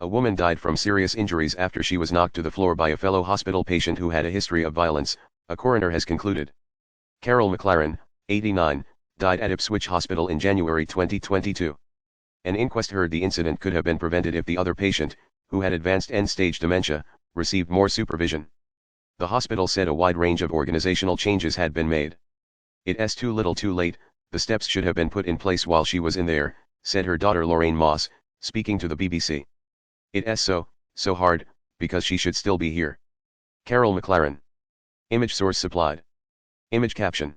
A woman died from serious injuries after she was knocked to the floor by a fellow hospital patient who had a history of violence, a coroner has concluded. Carol McLaren, 89, died at Ipswich Hospital in January 2022. An inquest heard the incident could have been prevented if the other patient, who had advanced end-stage dementia, received more supervision. The hospital said a wide range of organizational changes had been made. It's too little too late, the steps should have been put in place while she was in there, said her daughter Lorraine Moss, speaking to the BBC. It's so hard, because she should still be here. Carol McLaren. Image source supplied. Image caption.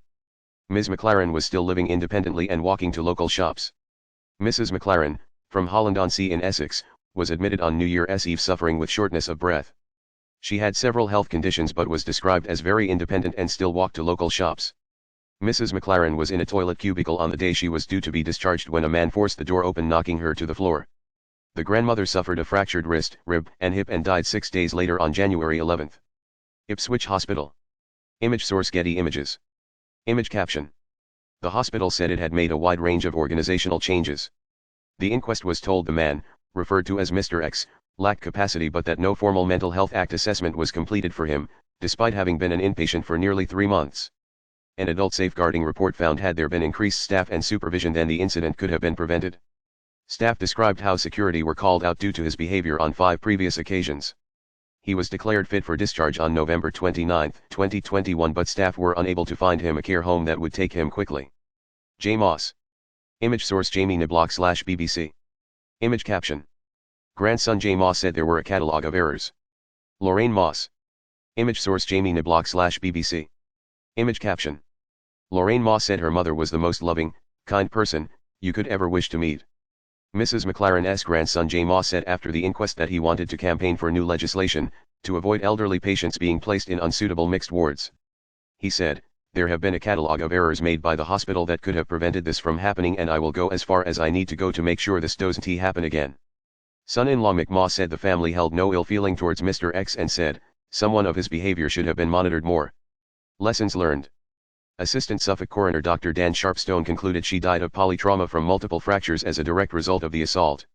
Ms. McLaren was still living independently and walking to local shops. Mrs. McLaren, from Holland-on-Sea in Essex, was admitted on New Year's Eve suffering with shortness of breath. She had several health conditions but was described as very independent and still walked to local shops. Mrs. McLaren was in a toilet cubicle on the day she was due to be discharged when a man forced the door open, knocking her to the floor. The grandmother suffered a fractured wrist, rib, and hip and died 6 days later on January 11. Ipswich Hospital. Image source Getty Images. Image caption. The hospital said it had made a wide range of organizational changes. The inquest was told the man, referred to as Mr. X, lacked capacity but that no formal mental health act assessment was completed for him, despite having been an inpatient for nearly 3 months. An adult safeguarding report found had there been increased staff and supervision then the incident could have been prevented. Staff described how security were called out due to his behavior on 5 previous occasions. He was declared fit for discharge on November 29, 2021 but staff were unable to find him a care home that would take him quickly. J. Moss. Image source Jamie Niblock/BBC. Image caption. Grandson J. Moss said there were a catalogue of errors. Lorraine Moss. Image source Jamie Niblock/BBC. Image caption. Lorraine Moss said her mother was the most loving, kind person you could ever wish to meet. Mrs. McLaren's grandson J. Moss said after the inquest that he wanted to campaign for new legislation, to avoid elderly patients being placed in unsuitable mixed wards. He said, "There have been a catalogue of errors made by the hospital that could have prevented this from happening and I will go as far as I need to go to make sure this doesn't happen again." Son-in-law McMaw said the family held no ill feeling towards Mr. X and said, someone of his behavior should have been monitored more. Lessons learned. Assistant Suffolk Coroner Dr. Dan Sharpstone concluded she died of polytrauma from multiple fractures as a direct result of the assault.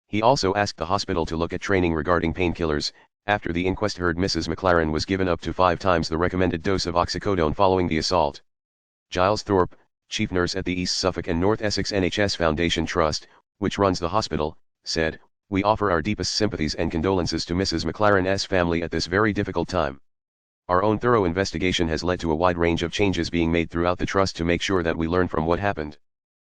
He also asked the hospital to look at training regarding painkillers. After the inquest heard Mrs. McLaren was given up to 5 times the recommended dose of oxycodone following the assault. Giles Thorpe, chief nurse at the East Suffolk and North Essex NHS Foundation Trust, which runs the hospital, said, "We offer our deepest sympathies and condolences to Mrs. McLaren's family at this very difficult time. Our own thorough investigation has led to a wide range of changes being made throughout the trust to make sure that we learn from what happened.